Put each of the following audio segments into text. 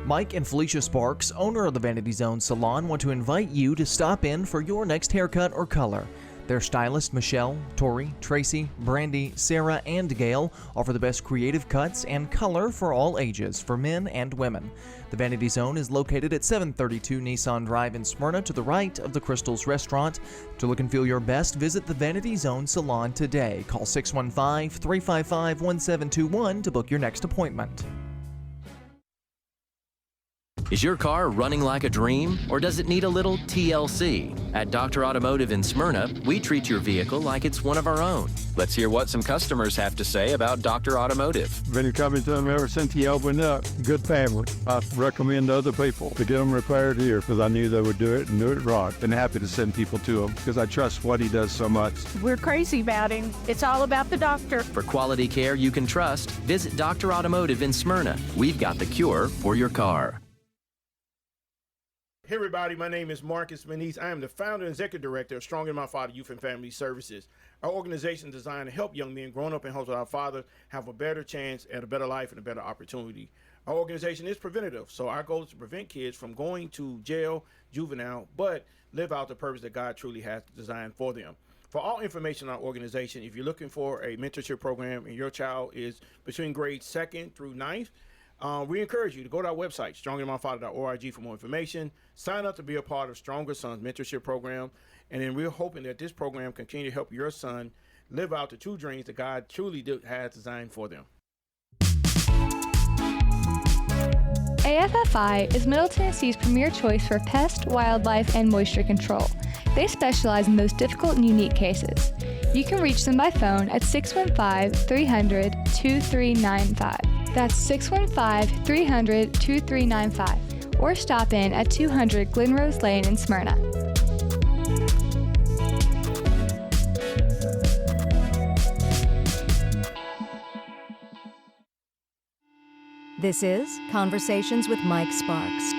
Mike and Felicia Sparks, owner of the Vanity Zone Salon, want to invite you to stop in for your next haircut or color. Their stylists Michelle, Tori, Tracy, Brandy, Sarah, and Gail offer the best creative cuts and color for all ages, for men and women. The Vanity Zone is located at 732 Nissan Drive in Smyrna, to the right of the Crystals Restaurant. To look and feel your best, visit the Vanity Zone Salon today. Call 615-355-1721 to book your next appointment. Is your car running like a dream, or does it need a little TLC? At Dr. Automotive in Smyrna, we treat your vehicle like it's one of our own. Let's hear what some customers have to say about Dr. Automotive. Been coming to them ever since he opened up. Good family. I recommend other people to get them repaired here because I knew they would do it and do it right. Been happy to send people to him because I trust what he does so much. We're crazy about him. It's all about the doctor. For quality care you can trust, visit Dr. Automotive in Smyrna. We've got the cure for your car. Hey everybody, my name is Marcus Manise. I am the founder and executive director of Stronger Than My Father Youth and Family Services. Our organization is designed to help young men growing up in homes with our fathers have a better chance at a better life and a better opportunity. Our organization is preventative, so our goal is to prevent kids from going to jail, juvenile, but live out the purpose that God truly has designed for them. For all information on our organization, if you're looking for a mentorship program and your child is between grades 2nd through 9th, we encourage you to go to our website, strongerthanmyfather.org, for more information. Sign up to be a part of Stronger Sons Mentorship Program. And then we're hoping that this program continue to help your son live out the true dreams that God truly has designed for them. AFFI is Middle Tennessee's premier choice for pest, wildlife, and moisture control. They specialize in those difficult and unique cases. You can reach them by phone at 615-300-2395. That's 615-300-2395. Or stop in at 200 Glenrose Lane in Smyrna. This is Conversations with Mike Sparks.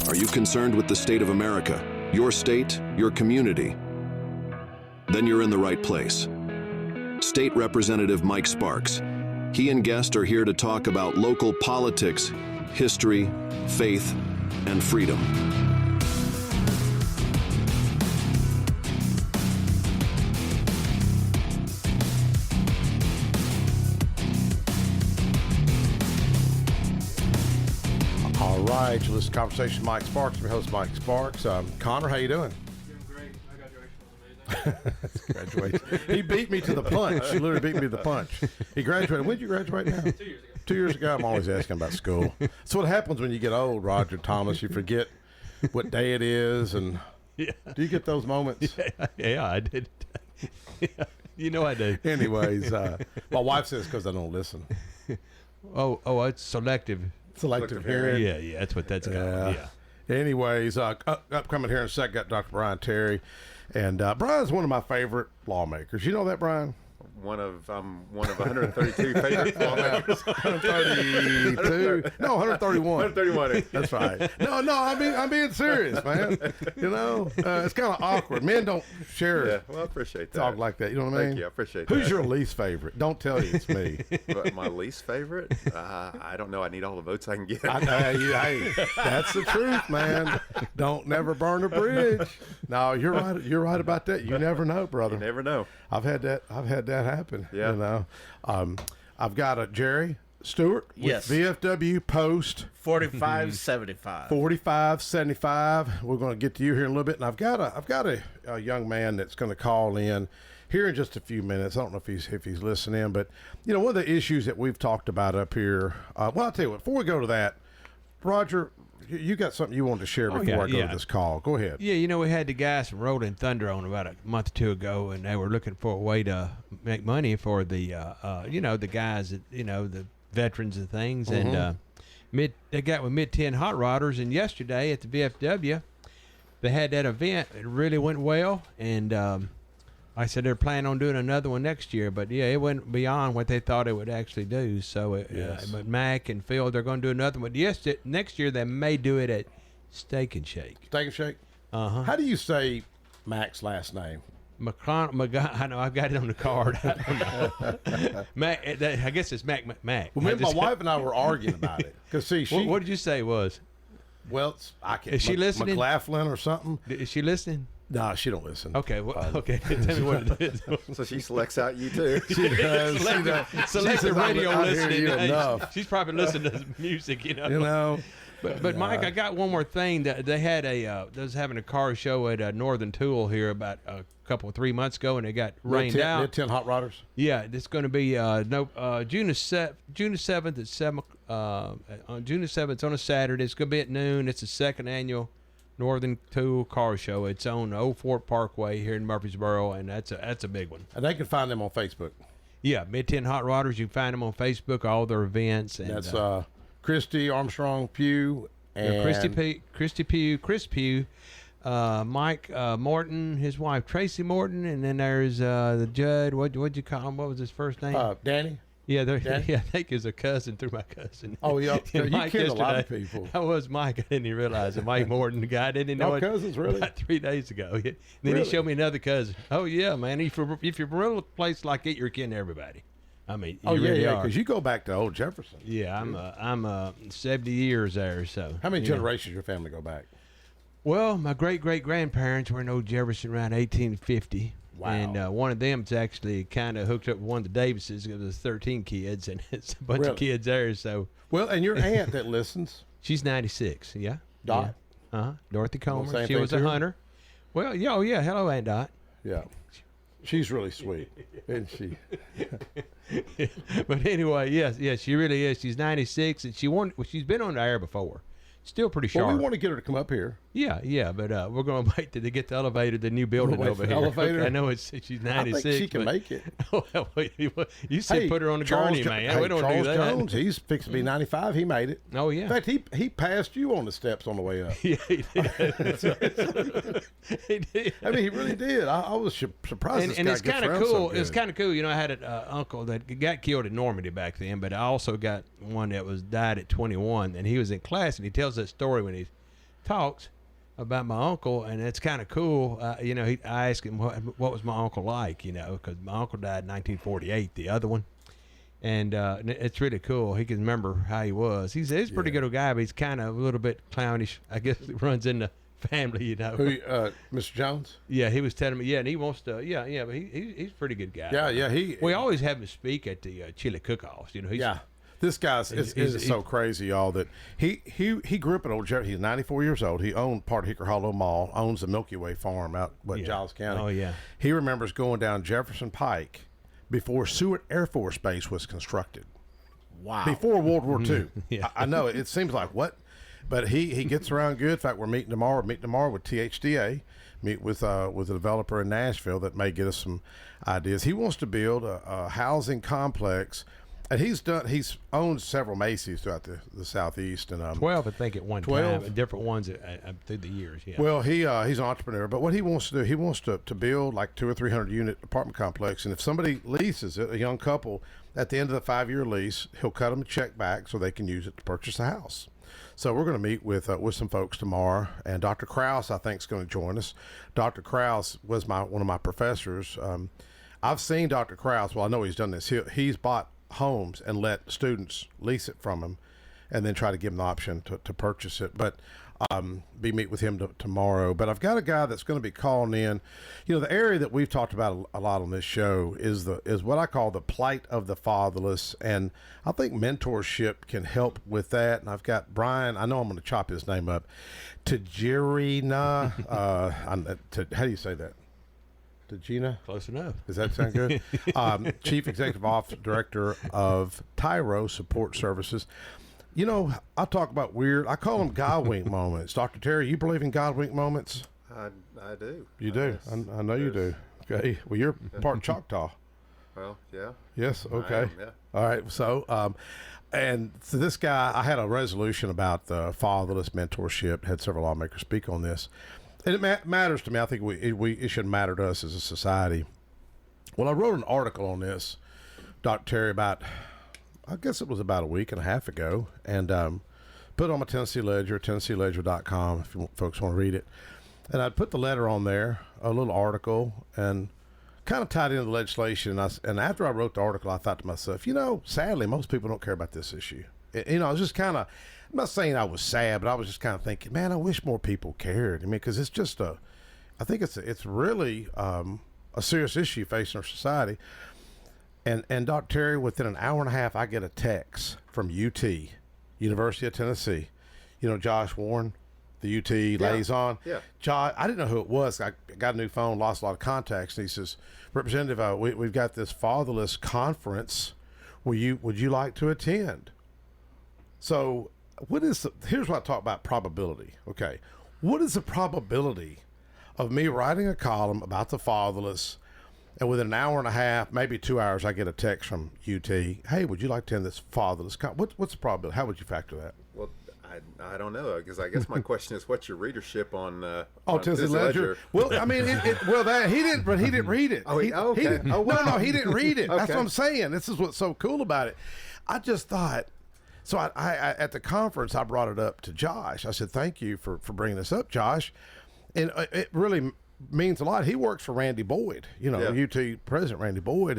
Are you concerned with the state of America, your state, your community? Then you're in the right place. State Representative Mike Sparks. He and guests are here to talk about local politics, history, faith, and freedom. All right, you're listening to Conversation with Mike Sparks. I'm your host, Mike Sparks. Connor, how you doing? Doing great. My graduation was amazing. Graduation. He beat me to the punch. He literally beat me to the punch. He graduated. When did you graduate now? 2 years ago. 2 years ago. I'm always asking about school. That's what happens when you get old, Roger Thomas. You forget what day it is. And yeah. Do you get those moments? Yeah, I did. Yeah, you know I do. Anyways, my wife says because I don't listen. Oh, it's selective. Selective hearing. Yeah, that's what that's called. Yeah. Anyways, upcoming here in a sec, got Dr. Brian Terry. And Brian's one of my favorite lawmakers. You know that, Brian? I'm one of 132 favorite lawmakers. 132? No, 131. 131. That's right. No, I'm being serious, man. You know, it's kind of awkward. Men don't share. Yeah, well, I appreciate that. Talk like that. You know what I mean? Thank you. I appreciate Who's that. your least favorite? Don't tell you it's me. But my least favorite? I don't know. I need all the votes I can get. Hey, that's the truth, man. Don't never burn a bridge. No, you're right. You're right about that. You never know, brother. You never know. I've had that happen. Yeah. You know, I've got a Jerry Stewart with Yes. VFW Post 4575. 4575. We're going to get to you here in a little bit, and I've got a young man that's going to call in here in just a few minutes. I don't know if he's listening, but you know, one of the issues that we've talked about up here. Well, I'll tell you what. Before we go to that, Roger, you got something you wanted to share before I go to this call. Go ahead. Yeah, you know, we had the guys from Rolling Thunder on about a month or two ago, and they were looking for a way to make money for the, the guys that, the veterans and things. Mm-hmm. And they got with Mid-10 Hot Rodders, and yesterday at the VFW, they had that event. It really went well, and I said they're planning on doing another one next year, but yeah, it went beyond what they thought it would actually do. So, but Mac and Phil, they're going to do another one. Yes, next year they may do it at Steak and Shake. Steak and Shake. Uh huh. How do you say Mac's last name? I know I've got it on the card. I don't know. Mac, I guess it's Mac. Well, my wife and I were arguing about it because see, what did you say it was? Well, I can't. Is she listening? McLaughlin or something? Is she listening? No, she don't listen. Okay, okay. Tell me what it is. So she selects out you too. She does. Selective radio listening. Enough. She's probably listening to music, You know. But Mike, I got one more thing. That they had they was having a car show at Northern Tool here about 3 months ago, and it got rained out. Mid-10 Hot Rodders. Yeah, it's going to be June the 7th at 7. On June the 7th, it's on a Saturday. It's going to be at noon. It's the second annual Northern Tool Car Show. It's on Old Fort Parkway here in Murfreesboro, and that's a big one. And they can find them on Facebook. Yeah, Mid-10 Hot Rodders. You can find them on Facebook, all their events. And that's Christy Armstrong Pugh and Christy Pugh, Chris Pugh, Mike Morton, his wife Tracy Morton, and then there's the Judd. What'd you call him? What was his first name? Danny. Yeah, I think he's a cousin through my cousin. Oh, yeah. You Mike killed a lot of people. I was Mike. I didn't even realize it. Mike Morton, the guy. I didn't know it. Cousins, really? About 3 days ago. Yeah. Then Really? he showed me another cousin. Oh, yeah, man. If you're from a little place like it, you're kin to everybody. I mean, you really are. Because you go back to old Jefferson. Yeah, I'm 70 years there. So how many generations your family go back? Well, my great-great-grandparents were in Old Jefferson around 1850. Wow. And one of them's actually kind of hooked up with one of the Davises. It was 13 kids, and it's a bunch of kids there. So well, and your aunt that listens, she's 96. Yeah. Dot. Yeah. Dorothy Comer. Same She thing was a too? hunter. Well, yeah. Oh, yeah. Hello, Aunt Dot. Yeah. She's really sweet, isn't she? But anyway, yes, she really is. She's 96, and she's been on the air before. Still pretty sharp. Well, we want to get her to come up here. Yeah, but we're going to wait till they get the elevator, the new building Wait over for the here. elevator? Okay, I know she's 96. I think she can make it. You said put her on the gurney, man. Hey, We don't Charles do that. Jones, he's fixing to be 95. He made it. Oh, yeah. In fact, he passed you on the steps on the way up. Yeah, he did. He did. I mean, he really did. I was surprised. And this it's guy kind of gets around cool. so It's good. kind of cool. You know, I had an uncle that got killed in Normandy back then, but I also got one that died at 21, and he was in class, and he tells that story when he talks about my uncle, and it's kind of cool. You know, I asked him what was my uncle like, you know, because my uncle died in 1948, the other one. And it's really cool. He can remember how he was. He's a pretty good old guy, but he's kind of a little bit clownish. I guess it runs in the family, you know. Who, Mr. Jones? Yeah, he was telling me. Yeah, and he wants to. Yeah, but he's a pretty good guy. Yeah. We always have him speak at the chili cook-offs. You know. This guy's is so crazy, y'all, that he grew up in Old Jefferson. He's 94 years old. He owned part of Hickory Hollow Mall, owns the Milky Way Farm out Giles County. Oh, yeah. He remembers going down Jefferson Pike before Seward Air Force Base was constructed. Wow. Before World War II. Yeah. I know, it seems like what? But he gets around good. In fact, we're meeting tomorrow. With THDA. Meet with a developer in Nashville that may get us some ideas. He wants to build a housing complex. And he's owned several Macy's throughout the Southeast, and 12, I think, at one 12? time, different ones through the years. Yeah. Well, he's an entrepreneur, but what he wants to do, he wants to build like 200 or 300 unit apartment complex, and if somebody leases it, a young couple, at the end of the 5-year lease, he'll cut them a check back so they can use it to purchase a house. So we're going to meet with some folks tomorrow, and Dr. Krause, I think, is going to join us. Dr. Krause was one of my professors. I've seen Dr. Krause. Well, I know he's done this. He's bought homes and let students lease it from him, and then try to give them the option to purchase it. But meet with him tomorrow. But I've got a guy that's going to be calling in. You know, the area that we've talked about a lot on this show is what I call the plight of the fatherless, and I think mentorship can help with that. And I've got Brian. I know I'm going to chop his name up. Tajirina. How do you say that? Gina? Close enough. Does that sound good? Chief Executive Officer Director of Tyro Support Services. You know, I talk about weird, I call them God wink moments. Dr. Terry, you believe in God wink moments? I do. You do? I know you do. Okay. Well, you're part Choctaw. Well, yeah. Yes. Okay. I am, yeah. All right. So, and so this guy, I had a resolution about the fatherless mentorship, had several lawmakers speak on this. And it matters to me. I think it should matter to us as a society. Well, I wrote an article on this, Dr. Terry, I guess it was about a week and a half ago, and put it on my Tennessee Ledger, TennesseeLedger.com, if folks want to read it. And I put the letter on there, a little article, and kind of tied into the legislation. And after I wrote the article, I thought to myself, sadly, most people don't care about this issue. I was just kind of, I'm not saying I was sad, but I was just kind of thinking, man, I wish more people cared. I mean, because it's just I think it's really a serious issue facing our society. And Dr. Terry, within an hour and a half, I get a text from UT, University of Tennessee. Josh Warren, the UT liaison. Yeah. Josh, I didn't know who it was. I got a new phone, lost a lot of contacts. And he says, Representative, we've got this fatherless conference. Would you like to attend? So here's what I talk about probability. Okay. What is the probability of me writing a column about the fatherless, and within an hour and a half, maybe 2 hours, I get a text from UT, hey, would you like to attend this fatherless conference? What's the probability? How would you factor that? Well, I don't know, because I guess my question is, what's your readership on Tennessee Ledger? Well, I mean, he didn't read it. Oh, okay. He didn't, oh, wow. No, he didn't read it. Okay. That's what I'm saying. This is what's so cool about it. I just thought, so I at the conference, I brought it up to Josh. I said, thank you for bringing this up, Josh. And it really means a lot. He works for Randy Boyd, UT President Randy Boyd.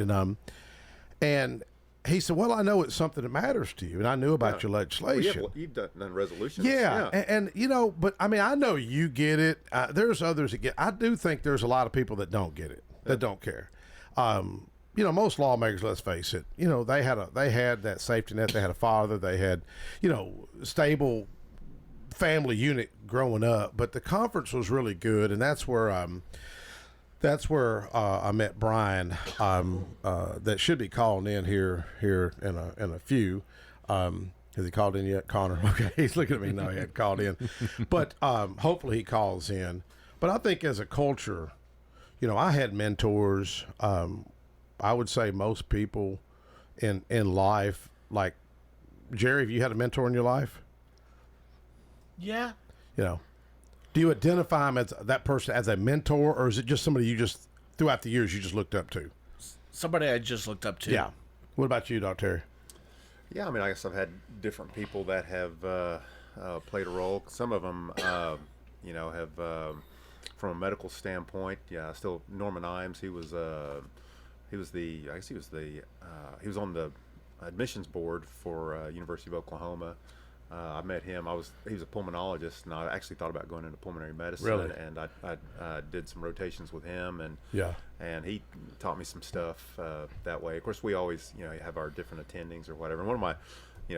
And he said, well, I know it's something that matters to you, and I knew about your legislation. Well, you've done resolutions. Yeah. And but I mean, I know you get it. There's others that get. I do think there's a lot of people that don't get it, that don't care. Most lawmakers, let's face it, they had that safety net. They had a father. They had, stable family unit growing up. But the conference was really good, and that's where I met Brian, that should be calling in here in a few. Has he called in yet, Connor? Okay, he's looking at me. No, he hadn't called in. But hopefully he calls in. But I think as a culture, I had mentors. I would say most people in life, like Jerry, have you had a mentor in your life? Yeah. Do you identify him as that person as a mentor, or is it just somebody you just throughout the years you just looked up to? Somebody I just looked up to. Yeah. What about you, Dr. Terry? Yeah, I mean, I guess I've had different people that have played a role. Some of them, have from a medical standpoint. Yeah, still Norman Imes. He was on the admissions board for University of Oklahoma. I met him. He was a pulmonologist, and I actually thought about going into pulmonary medicine. Really? And I did some rotations with him, and he taught me some stuff that way. Of course, we always have our different attendings or whatever. And one of my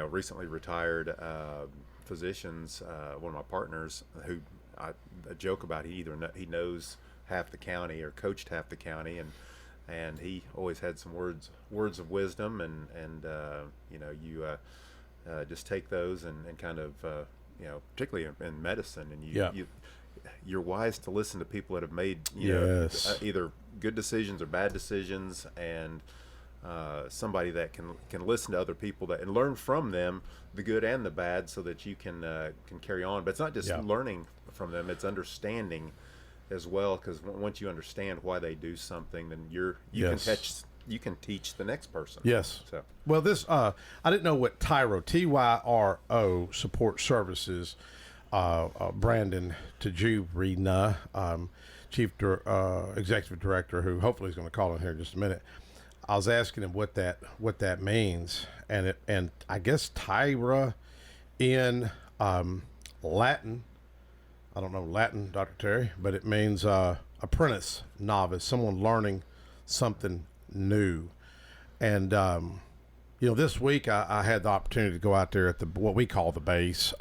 recently retired physicians, one of my partners, who I joke about, he knows half the county or coached half the county, and he always had some words of wisdom, and just take those and kind of particularly in medicine, and you're wise to listen to people that have made either good decisions or bad decisions, and somebody that can listen to other people and learn from them, the good and the bad, so that you can carry on. But it's not just learning from them; it's understanding as well. Because once you understand why they do something, then you can teach the next person. Yes. So. Well, this I didn't know what Tyro, TYRO Support Services, Brandon Tajurina, Chief Executive Director, who hopefully is going to call in here in just a minute. I was asking him what that means, and I guess Tyra in Latin. I don't know Latin, Dr. Terry, but it means apprentice, novice, someone learning something new. And this week I had the opportunity to go out there at what we call the base,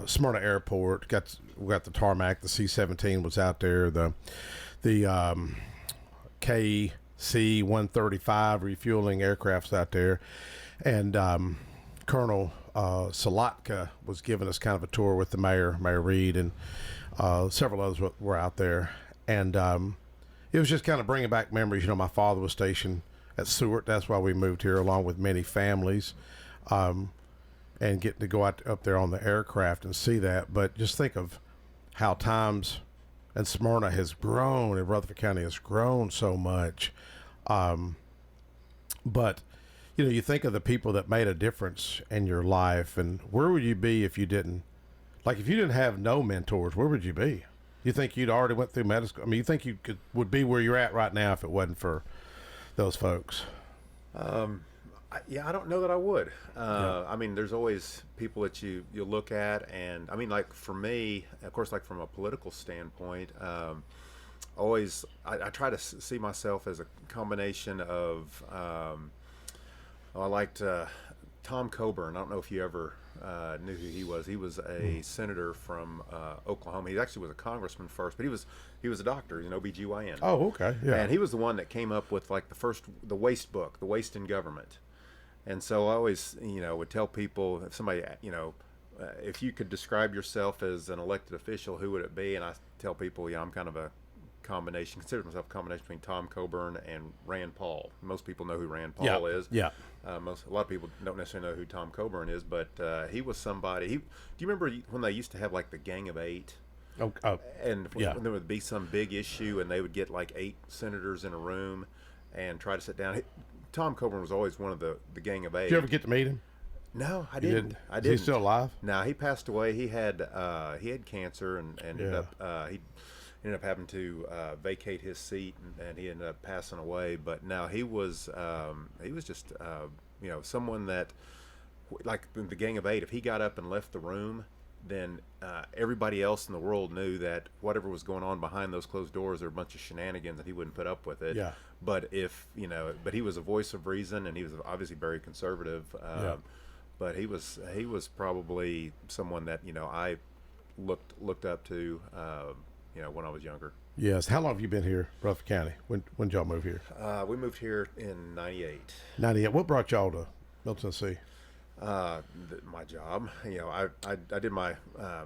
Smyrna Airport. We got the tarmac. The C-17 was out there. The KC-135 refueling aircraft's out there, and Colonel Salatka was giving us kind of a tour with the Mayor Reed, and several others were out there, and it was just kind of bringing back memories. My father was stationed at Seward. That's why we moved here, along with many families, and getting to go up there on the aircraft and see that. But just think of how times and Smyrna has grown, and Rutherford County has grown so much. But you think of the people that made a difference in your life, and where would you be if you didn't have no mentors? Where would you be? You think you'd already went through medical school? I mean, you think you would be where you're at right now if it wasn't for those folks? I don't know that I would. I mean, there's always people that you look at, and I mean, like for me, of course, like from a political standpoint, always I try to see myself as a combination of. I liked Tom Coburn. I don't know if you ever knew who he was. He was a senator from Oklahoma. He actually was a congressman first, but he was a doctor. He's an OBGYN. Oh, okay, yeah. And he was the one that came up with like the waste book, The Waste in Government. And so I always, would tell people, if somebody, if you could describe yourself as an elected official, who would it be? And I tell people, I'm kind of consider myself a combination between Tom Coburn and Rand Paul. Most people know who Rand Paul is. Yeah. A lot of people don't necessarily know who Tom Coburn is, but he was somebody. Do you remember when they used to have like the Gang of Eight? And when there would be some big issue, and they would get like 8 senators in a room and try to sit down. Tom Coburn was always one of the Gang of Eight. Did you ever get to meet him? No, I didn't. Is he still alive? No, he passed away. He had cancer and ended up he ended up having to vacate his seat, and he ended up passing away. But no, he was just someone that, like the Gang of Eight, if he got up and left the room, then everybody else in the world knew that whatever was going on behind those closed doors, there were a bunch of shenanigans, and he wouldn't put up with it. Yeah. But but he was a voice of reason, and he was obviously very conservative. But he was probably someone that I looked up to. When I was younger. Yes. How long have you been here, Rutherford County? When did y'all move here? We moved here in '98. '98. What brought y'all to Middle Tennessee? My job. I did my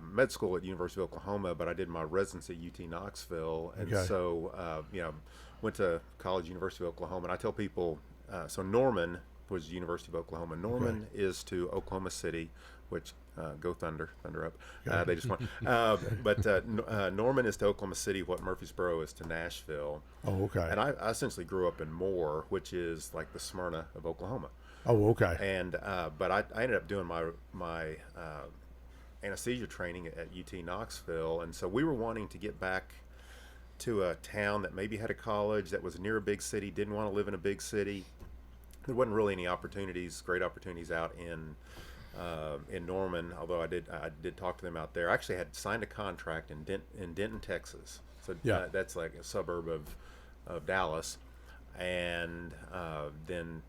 med school at University of Oklahoma, but I did my residency at UT Knoxville, and so went to college, University of Oklahoma. And I tell people, so Norman was University of Oklahoma. Norman is to Oklahoma City, which go Thunder up. They just won. But Norman is to Oklahoma City what Murfreesboro is to Nashville. Oh, okay. And I essentially grew up in Moore, which is like the Smyrna of Oklahoma. Oh, okay. And but I ended up doing my anesthesia training at UT Knoxville, and so we were wanting to get back to a town that maybe had a college that was near a big city, didn't want to live in a big city. There wasn't really any great opportunities out in Norman, although I did talk to them out there. I actually had signed a contract in Denton, Texas. So that's like a suburb of Dallas. And then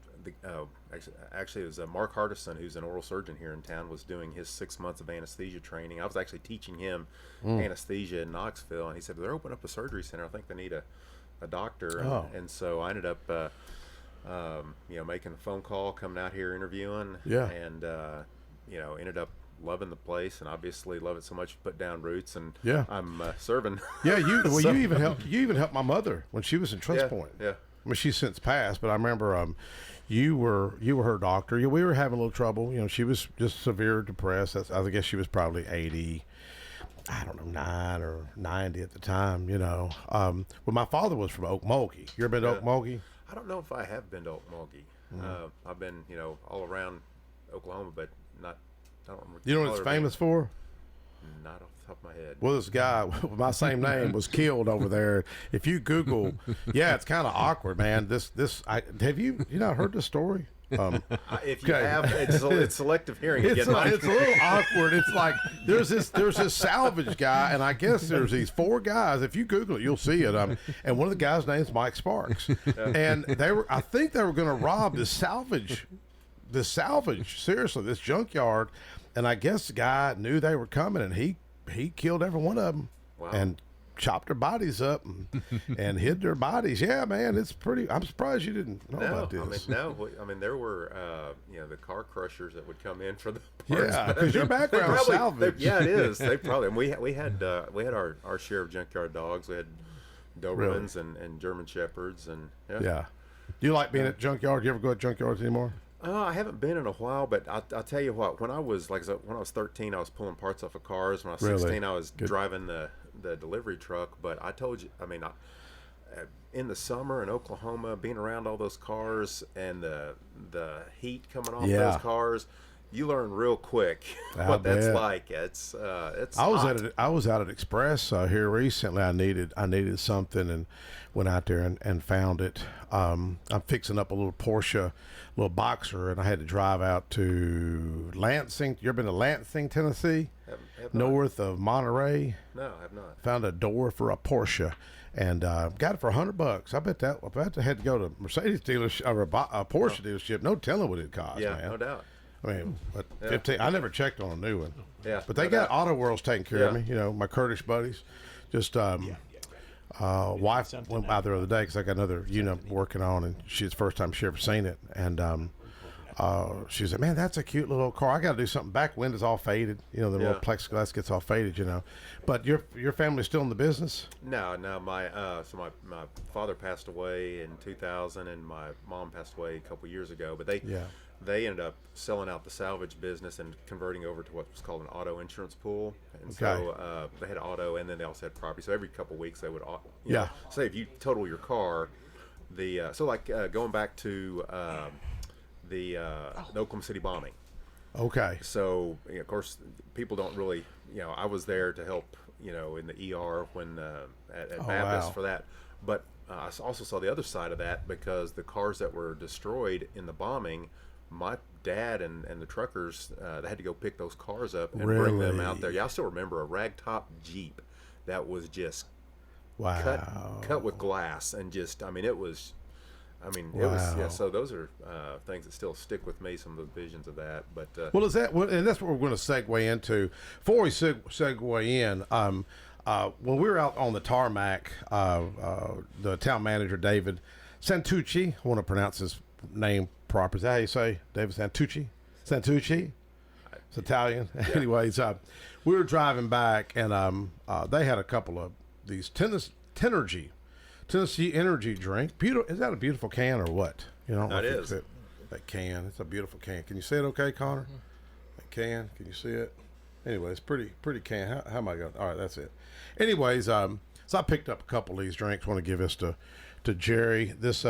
actually it was Mark Hardison, who's an oral surgeon here in town, was doing his 6 months of anesthesia training. I was actually teaching him anesthesia in Knoxville, and he said, they're opening up a surgery center. I think they need a doctor. And so I ended up making a phone call, coming out here interviewing, and ended up loving the place, and obviously love it so much, put down roots, and I'm serving. Yeah, you even helped my mother when she was in Trust Point. Yeah. I mean, she's since passed, but I remember you were her doctor. We were having a little trouble. She was just severe depressed. I guess she was probably 80. I don't know, 9 or 90 at the time. Well, my father was from Okmulgee. You ever been to Okmulgee? I don't know if I have been to Okmulgee. I've been, all around Oklahoma, but not. I don't remember. You know what it's famous for? Not off the top of my head. Well, this guy with my same name was killed over there. If you Google, it's kind of awkward, man. Have you not heard the story? If you have, it's selective hearing. It's a little awkward. It's like there's this salvage guy, and I guess there's these 4 guys. If you Google it, you'll see it. And one of the guys' name's Mike Sparks, and I think they were going to rob this salvage. Seriously, this junkyard, and I guess the guy knew they were coming, and he killed every one of them. Wow. And chopped their bodies up and hid their bodies. Yeah, man, it's pretty. I'm surprised you didn't know about this. I mean, there were the car crushers that would come in for the parts. Yeah, because your background is salvage. Yeah, it is. They probably. And we had our share of junkyard dogs. We had Dobermans and German Shepherds and yeah. Do you like being at junkyard? Do you ever go to junkyards anymore? I haven't been in a while, but I'll tell you what. When I was 13, I was pulling parts off of cars. When I was 16, I was driving the delivery truck. But I told you, in the summer in Oklahoma, being around all those cars and the heat coming off those cars, you learn real quick what that's like. It's I was out at Express here recently. I needed something and went out there and found it. I'm fixing up a little Porsche, little Boxer, and I had to drive out to Lansing. You ever been to Lansing, Tennessee? Have North of Monterey. No, I have not. Found a door for a Porsche. And got it for $100. I bet I had to go to Mercedes dealership or a Porsche dealership. No telling what it cost, yeah, man. No doubt. I mean, but 15. I never checked on a new one. Yeah, but they got Auto Worlds taking care of me. You know, my Kurdish buddies. Just wife went by there the other day because I got another unit working on, and she's the first time she ever seen it, and she said, "Man, that's a cute little car. I got to do something. Back window's all faded. You know, the little plexiglass gets all faded. You know, but your family's still in the business." No. My father passed away in 2000, and my mom passed away a couple years ago. But they ended up selling out the salvage business and converting over to what was called an auto insurance pool. And so they had auto, and then they also had property. So every couple of weeks they would, you know, say if you total your car, going back to the Oklahoma City bombing. Okay. So of course people don't really, you know, I was there to help, you know, in the ER when at Baptist for that, but I also saw the other side of that because the cars that were destroyed in the bombing, my dad and the truckers, they had to go pick those cars up and bring them out there. Yeah, I still remember a ragtop Jeep that was just cut with glass, and just, I mean, it was. It was, so those are things that still stick with me, some of the visions of that. But well, is that, and that's what we're going to segue into. Before we segue in, when we were out on the tarmac, the town manager, David Santucci, I want to pronounce his name proper. Is that how you say David Santucci? Santucci? It's Italian. Yeah. Anyways, we were driving back, and they had a couple of these Tenergy energy drink. Beautiful. Is that a beautiful can or what? You know, that is. That can. It's a beautiful can. Can you see it okay, Connor? Mm-hmm. That can. Can you see it? Anyway, it's pretty can. How am I going? All right, that's it. Anyways, so I picked up a couple of these drinks. Want to give this to Jerry. This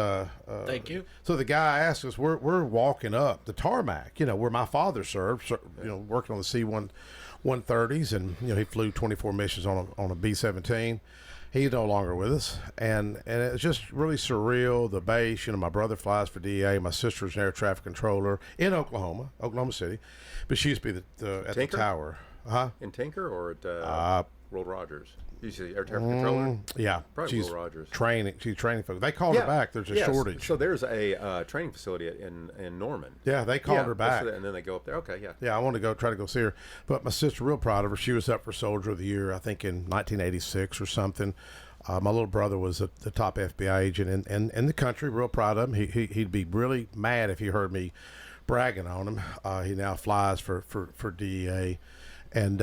thank you. So the guy asked us, we're walking up the tarmac, you know, where my father served, you know, working on the C-130s, and you know, he flew 24 missions on a B-17. He's no longer with us, and it's just really surreal. The base, you know, my brother flies for DEA. My sister's an air traffic controller in Oklahoma City, but she used to be at the tower. In Tinker or at World Rogers? You see air traffic controller? Yeah, probably World Rogers. She's training folks. They called her back. There's a shortage. So there's a training facility in Norman. Yeah, they called her back, and then they go up there. Okay, yeah. Yeah, I want to try to go see her. But my sister, real proud of her. She was up for Soldier of the Year, I think, in 1986 or something. My little brother was the top FBI agent in the country. Real proud of him. He'd be really mad if he heard me bragging on him. He now flies for DEA, and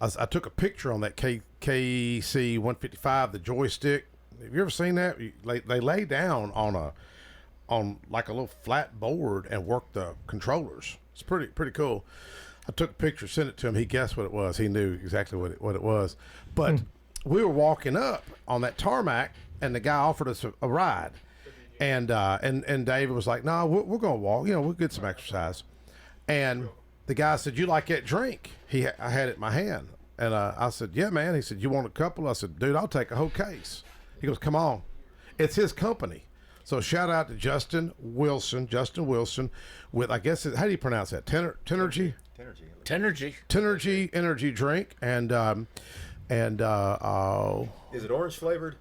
I took a picture on that KC 155, the joystick. Have you ever seen that? They lay down on like a little flat board and work the controllers. It's pretty cool. I took a picture, sent it to him. He guessed what it was. He knew exactly what it was. But we were walking up on that tarmac, and the guy offered us a ride, and David was like, "No, we're gonna walk. You know, we'll get some exercise." And the guy said, "You like that drink?" I had it in my hand, and I said, "Yeah, man." He said, "You want a couple?" I said, "Dude, I'll take a whole case." He goes, "Come on." It's his company. So shout out to Justin Wilson with, I guess, how do you pronounce that? Tenergy energy drink, and is it orange flavored?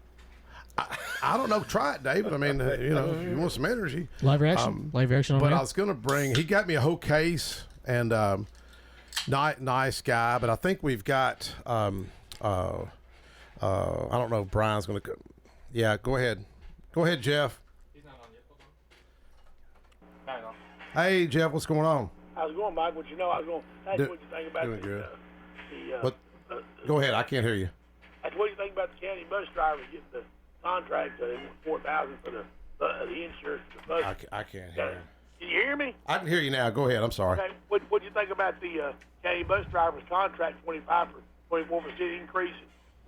I don't know. Try it, David. I mean, you know, if you want some energy. Live reaction. But I was going to bring. He got me a whole case, and nice guy. But I think we've got. I don't know if Brian's going to. Yeah, go ahead, Jeff. He's not on yet. Hang on. Hey, Jeff, what's going on? How's it going, Mike? What you know? I was going to ask what you think about doing good. Go ahead. I can't hear you. What do you think about the county bus drivers getting the contract? They want $4,000 for the insurance for the bus. I can't hear you. Can you hear me? I can hear you now. Go ahead. I'm sorry. Okay. What do you think about the county bus drivers contract? 24% increase,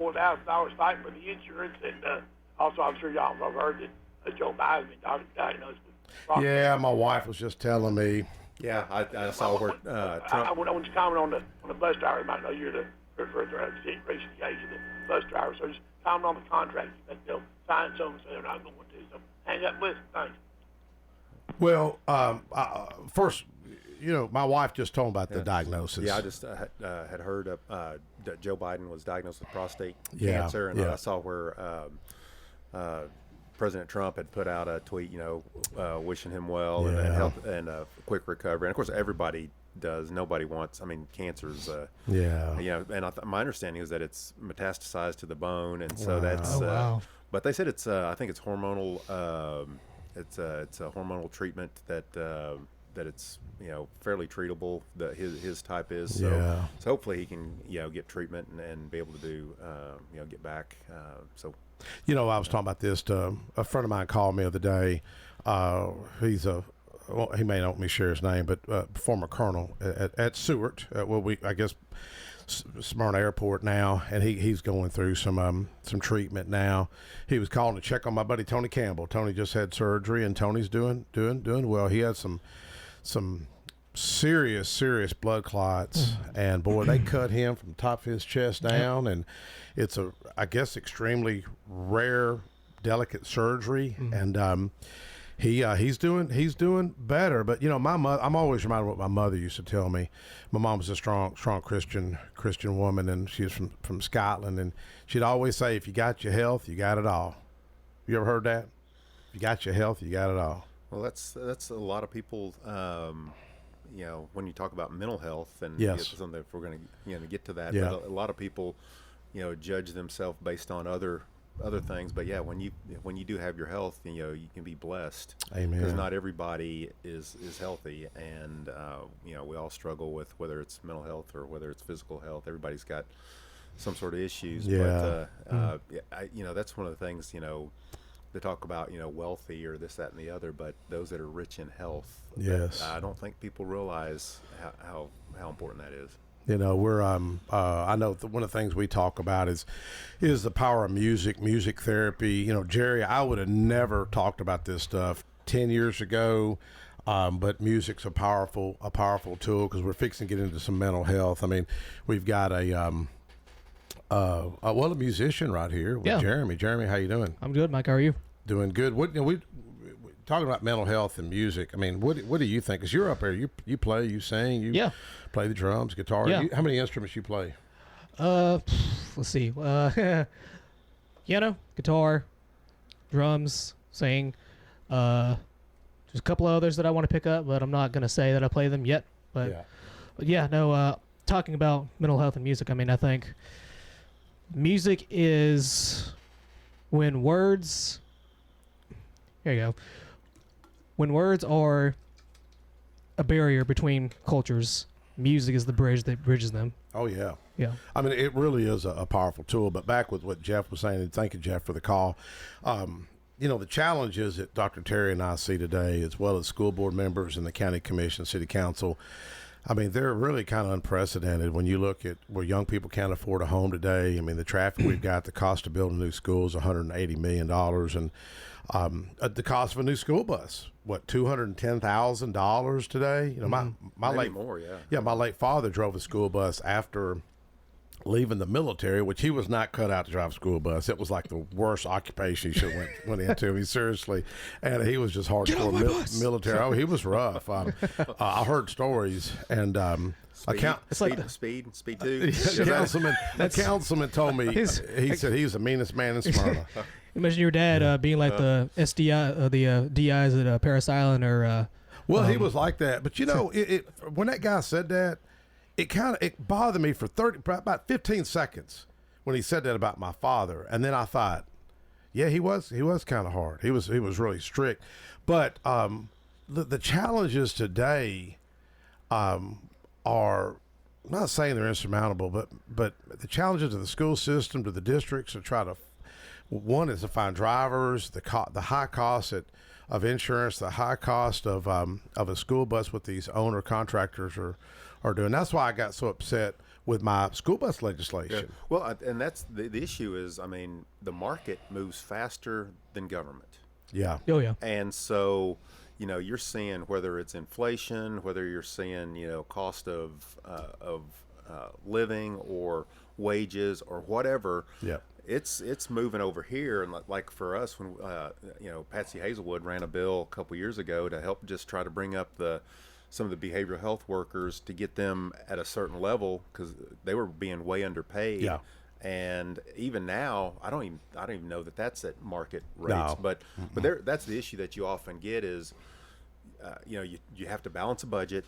$4,000 stipend for the insurance, and also I'm sure y'all have heard that Joe Biden been diagnosed with prostate. Yeah, my wife was just telling me Yeah, I saw where Trump. I want to comment on the bus driver. You might know you're the racing guys and the bus driver. So just comment on the contract that they'll sign something so they're not going to. So hang up, listen. Thanks. Well, first, my wife just told me about the diagnosis. Yeah, I just had heard that Joe Biden was diagnosed with prostate Yeah, cancer, and yeah. I saw where President Trump had put out a tweet, wishing him well and health and quick recovery. And of course, everybody does. Nobody wants. I mean, cancer's. And my understanding is that it's metastasized to the bone, and so that's. wow. But they said it's. I think it's hormonal. It's a hormonal treatment that it's fairly treatable. His type is. So hopefully he can get treatment and be able to do get back. I was talking about this to a friend of mine called me the other day. He may not let me share his name, but former colonel at Seward, Smyrna Airport now, and he's going through some treatment now. He was calling to check on my buddy Tony Campbell. Tony just had surgery, and Tony's doing well. He had some serious blood clots, and boy, they cut him from the top of his chest down, and it's I guess extremely rare, delicate surgery, and he's doing better. But my mother, I'm always reminded of what my mother used to tell me. My mom was a strong Christian woman, and she was from Scotland, and she'd always say, if you got your health, you got it all. You ever heard that? If you got your health, you got it all. Well, that's a lot of people. When you talk about mental health, and something, if we're going to get to that, but a lot of people, judge themselves based on other things. But when you do have your health, you can be blessed. Amen. Because not everybody is healthy, and we all struggle with whether it's mental health or whether it's physical health. Everybody's got some sort of issues. Yeah. But that's one of the things they talk about, wealthy or this, that, and the other, but those that are rich in health, yes, I don't think people realize how important that is. We're I know one of the things we talk about is the power of music therapy. Jerry, I would have never talked about this stuff 10 years ago, but music's a powerful tool, because we're fixing to get into some mental health. I mean, we've got a musician right here with Jeremy. Jeremy, how you doing? I'm good, Mike. How are you? Doing good. What we talking about mental health and music. I mean, what do you think? Because you're up there, you play, you sing, you play the drums, guitar. Yeah. How many instruments you play? Let's see. Piano, guitar, drums, sing. There's a couple of others that I want to pick up, but I'm not gonna say that I play them yet. But talking about mental health and music, I mean, I think music is when words. Here you go. When words are a barrier between cultures, music is the bridge that bridges them. Oh, yeah. Yeah. I mean, it really is a powerful tool. But back with what Jeff was saying, and thank you, Jeff, for the call. The challenges that Dr. Terry and I see today, as well as school board members and the county commission, city council, I mean, they're really kind of unprecedented when you look at where young people can't afford a home today. I mean, the traffic we've got, the cost of building a new school is $180 million. And the cost of a new school bus, $210,000 today? My late more, my late father drove a school bus after leaving the military, which he was not cut out to drive a school bus. It was like the worst occupation he should have went into. I mean, seriously, and he was just hardcore military. Oh, he was rough. I heard stories, and Speed too. The councilman told me, he said he was the meanest man in Smyrna. Imagine your dad being like the SDI, the DIs at Paris Island, or. He was like that, but when that guy said that, it bothered me for about 15 seconds when he said that about my father, and then I thought, yeah, he was kind of hard. He was really strict, but the challenges today are, I'm not saying they're insurmountable, but the challenges of the school system, to the districts, to try to. One is to find drivers, the high cost of insurance, the high cost of a school bus, what these owner contractors are doing. That's why I got so upset with my school bus legislation. Yeah. Well, and that's the issue is, I mean, the market moves faster than government. Yeah. Oh, yeah. And so, you know, you're seeing whether it's inflation, whether you're seeing, you know, cost of living or wages or whatever. Yeah. It's moving over here, and like for us, when you know, Patsy Hazelwood ran a bill a couple years ago to help just try to bring up some of the behavioral health workers to get them at a certain level because they were being way underpaid. Yeah. And even now, I don't even know that that's at market rates. No. But that's the issue that you often get is, you know, you have to balance a budget,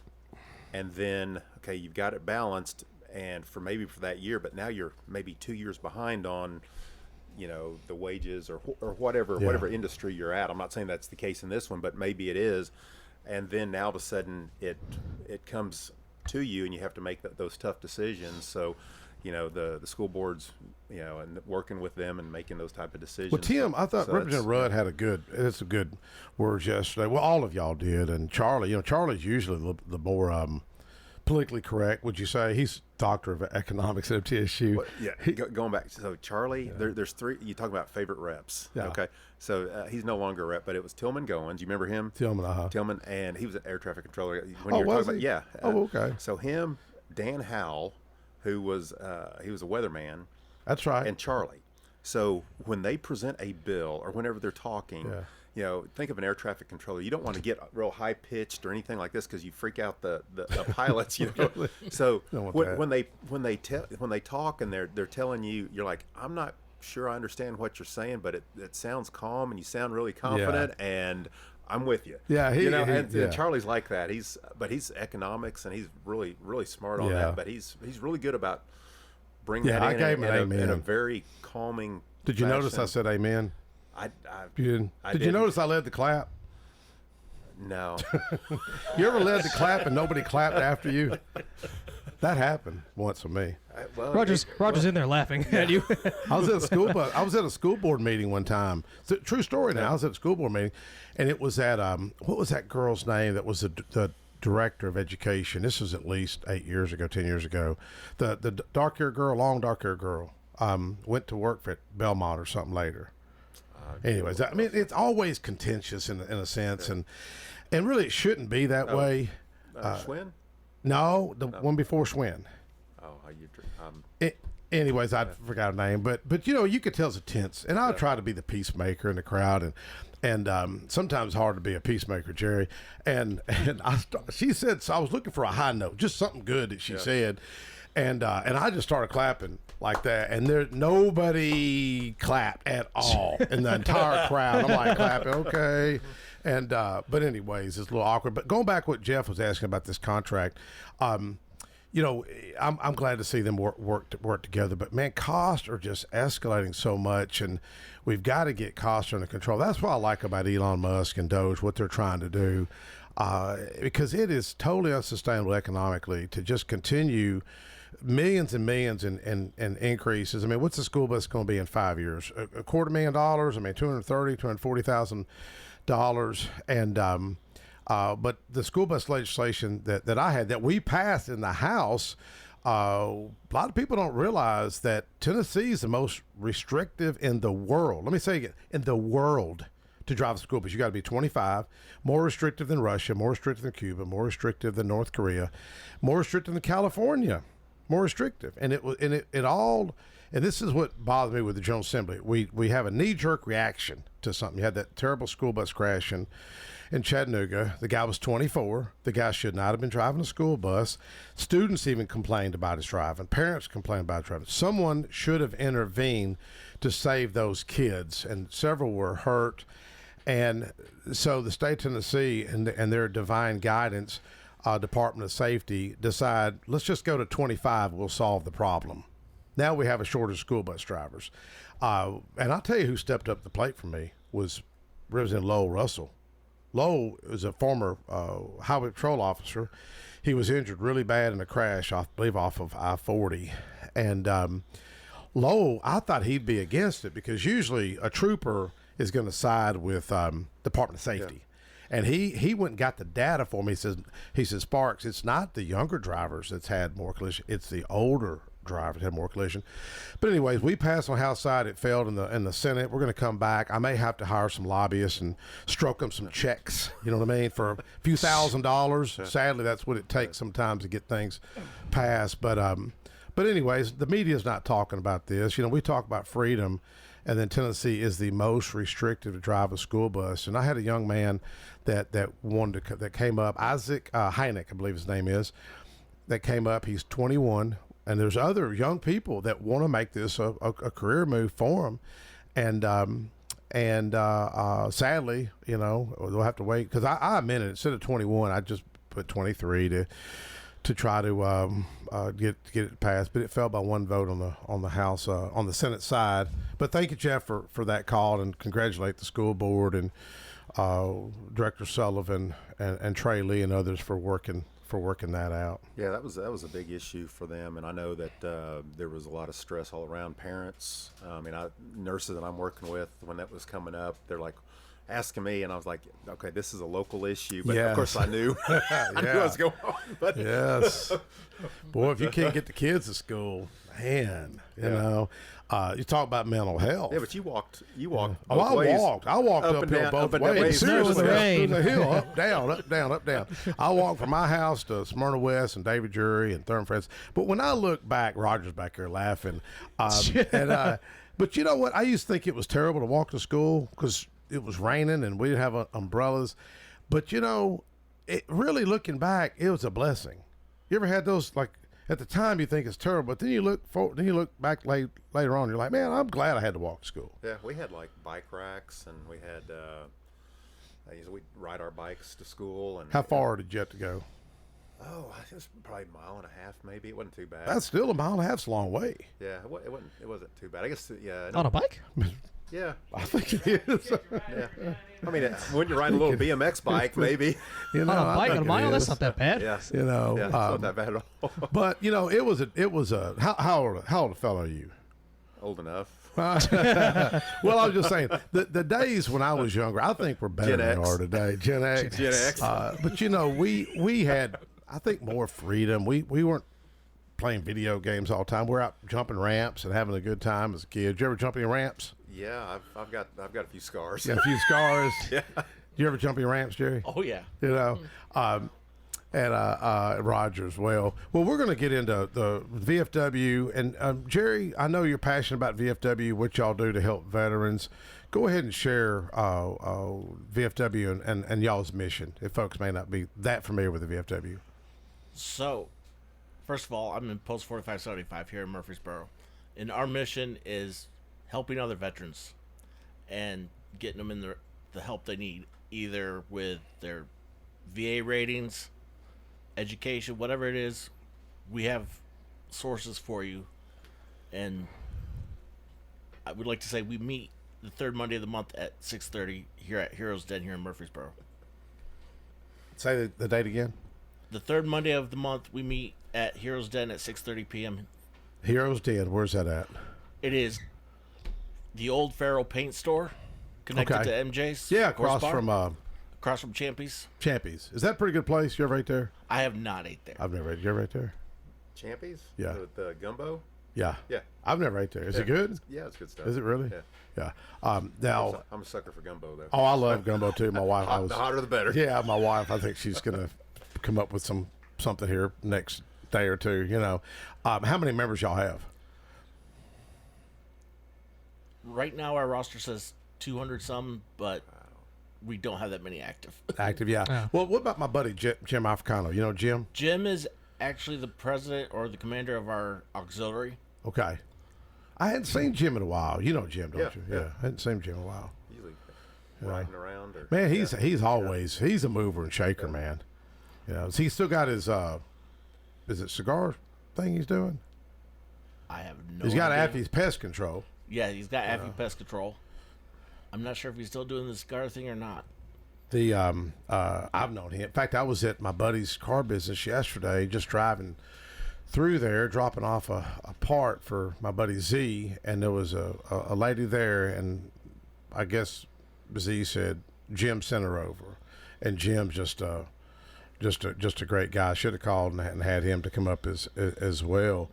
and then okay, you've got it balanced. And for that year, but now you're maybe 2 years behind on, you know, the wages or whatever industry you're at. I'm not saying that's the case in this one, but maybe it is. And then now all of a sudden it comes to you, and you have to make those tough decisions. So, you know, the school boards, you know, and working with them and making those type of decisions. Well, Tim, I thought Representative Rudd had a good words yesterday. Well, all of y'all did, and Charlie. You know, Charlie's usually the more politically correct. Would you say he's doctor of economics at TSU? Well, yeah. Going back, so Charlie, there's three. You talk about favorite reps. Yeah. Okay. So he's no longer a rep, but it was Tillman Goins. You remember him? Tillman, and he was an air traffic controller. When you were talking about, yeah. Okay. So him, Dan Howell, who was he was a weatherman. That's right. And Charlie. So when they present a bill or whenever they're talking, you know, think of an air traffic controller. You don't want to get real high pitched or anything like this because you freak out the pilots. You know. So when they talk and they're telling you, you're like, I'm not sure I understand what you're saying, but it sounds calm and you sound really confident and I'm with you. Yeah, and Charlie's like that. He's economics and he's really smart on that. But he's really good about bringing that in a very calming. Did you notice I said amen? Did you notice I led the clap? No. You ever led the clap and nobody clapped after you? That happened once with me. Roger's in there laughing at you. I was at a school board meeting one time. It's a true story now. I was at a school board meeting, and it was at what was that girl's name that was the director of education? This was at least 10 years ago. The dark-haired girl, long dark-haired girl, went to work for Belmont or something later. Anyways, I mean, it's always contentious in a sense, and really it shouldn't be that way. Schwinn? No, the one before Schwinn. Anyways, I forgot her name, but you know, you could tell it's a tense, and I'll try to be the peacemaker in the crowd, and sometimes hard to be a peacemaker, Jerry. And she said, so I was looking for a high note, just something good that she said. And I just started clapping like that, and nobody clapped at all in the entire crowd. I'm like clapping, okay. And but anyways, it's a little awkward. But going back to what Jeff was asking about this contract, you know, I'm glad to see them work together. But man, costs are just escalating so much, and we've got to get costs under control. That's what I like about Elon Musk and Doge, what they're trying to do, because it is totally unsustainable economically to just continue millions and millions in increases. I mean, what's the school bus going to be in 5 years? $250,000. I mean, $240,000, and but the school bus legislation that I had, that we passed in the House, a lot of people don't realize that Tennessee is the most restrictive in the world. Let me say again, in the world, to drive a school bus. You got to be 25, more restrictive than Russia, more restrictive than Cuba, more restrictive than North Korea, more restrictive than California. More restrictive, and this is what bothered me with the General Assembly. We have a knee-jerk reaction to something. You had that terrible school bus crash in Chattanooga. The guy was 24. The guy should not have been driving a school bus. Students even complained about his driving. Parents complained about his driving. Someone should have intervened to save those kids, and several were hurt. And so the state of Tennessee and their divine guidance, Department of Safety, decide, let's just go to 25, we'll solve the problem. Now we have a shortage of school bus drivers. And I'll tell you who stepped up the plate for me was Representative Lowell Russell. Lowell is a former highway patrol officer. He was injured really bad in a crash, I believe, off of I-40. And Lowell, I thought he'd be against it because usually a trooper is going to side with Department of Safety. Yeah. And he went and got the data for me. He says, Sparks, it's not the younger drivers that's had more collision. It's the older drive. It had more collision. But anyways, we passed on House side. It failed in the Senate. We're going to come back. I may have to hire some lobbyists and stroke them some checks, you know what I mean, for a few $1,000s. Sadly, that's what it takes sometimes to get things passed. But anyways, the media's not talking about this. You know, we talk about freedom, and then Tennessee is the most restrictive to drive a school bus. And I had a young man that came up, Isaac Heineck, I believe his name is, that came up. He's 21, and there's other young people that want to make this a career move for him. And sadly, you know, they'll have to wait, because I amended it. Instead of 21, I just put 23 to try to get it passed, but it fell by one vote on the House, on the Senate side. But thank you, Jeff, for that call, and congratulate the school board and Director Sullivan and Trey Lee and others for working that out. Yeah, that was a big issue for them, and I know that there was a lot of stress all around parents. Nurses that I'm working with, when that was coming up, they're like asking me, and I was like, okay, this is a local issue, but of course I knew I knew what was going on. But yes, boy, if you can't get the kids to school, man, you know. You talk about mental health. Yeah, but you walked. Oh, I walked uphill both ways. Seriously, rain. The hill, up, down, up, down, up, down. I walked from my house to Smyrna West and David Jury and Thurman Friends. But when I look back, Roger's back here laughing. But you know what? I used to think it was terrible to walk to school because it was raining and we didn't have umbrellas. But you know, it really, looking back, it was a blessing. You ever had those, like, at the time you think it's terrible, but then you look back later on, you're like, man, I'm glad I had to walk to school. Yeah, we had like bike racks, and we had we'd ride our bikes to school. And how far did you have to go? Oh, I think it was probably a mile and a half, maybe. It wasn't too bad. That's still a mile and a half's a long way. Yeah, it wasn't too bad. I guess, yeah. On a bike? Yeah, I think it is. Yeah, I mean, when you're riding a little BMX bike, maybe. You know, on a bike on a mile, that's not that bad. Yeah, you know, it's not that bad at all. But you know, it was a. How old a fellow are you? Old enough. Well, I was just saying, the days when I was younger, I think were better than they are today. Gen X. Gen X. But you know, we had, I think, more freedom. We weren't playing video games all the time. We're out jumping ramps and having a good time as a kid. Did you ever jump any ramps? Yeah, I've got a few scars. Yeah, a few scars. Yeah. You ever jump any ramps, Jerry? Oh yeah. You know, and Roger as well. Well, we're going to get into the VFW, and Jerry, I know you're passionate about VFW, what y'all do to help veterans. Go ahead and share VFW and y'all's mission, if folks may not be that familiar with the VFW. So, first of all, I'm in Post 4575 here in Murfreesboro, and our mission is helping other veterans and getting them in the help they need, either with their VA ratings, education, whatever it is. We have sources for you, and I would like to say we meet the third Monday of the month at 6:30 here at Heroes Den here in Murfreesboro. Say the date again. The third Monday of the month, we meet at Heroes Den at 6:30 p.m. Heroes Den, where's that at? It is the old Farrell Paint Store, connected to MJ's. Yeah, across from Champy's. Champy's. Is that a pretty good place? You ever ate there? I have not ate there. I've never ate. You ever ate there? Champy's? Yeah. The gumbo? Yeah. Yeah. I've never ate there. Is it good? Yeah, it's good stuff. Is it really? Yeah. Now, I'm a sucker for gumbo, though. Oh, I love gumbo too. My wife. The hotter the better. Yeah, my wife. I think she's gonna come up with something here next day or two. You know, how many members y'all have? Right now, our roster says 200 some, but we don't have that many active. Active, yeah. Well, what about my buddy Jim Africano? You know Jim? Jim is actually the president or the commander of our auxiliary. Okay. I hadn't seen Jim in a while. You know Jim, don't you? Yeah. I hadn't seen Jim in a while. Usually riding around. Man, he's always he's a mover and shaker, man. You know, he's still got his is it cigar thing he's doing? I have no idea. He's got Affy's Pest Control. Yeah, he's got Affy Pest Control. I'm not sure if he's still doing the cigar thing or not. The I've known him. In fact, I was at my buddy's car business yesterday, just driving through there, dropping off a part for my buddy Z, and there was a lady there, and I guess Z said Jim sent her over, and Jim's just a great guy. I should have called and had him to come up as well.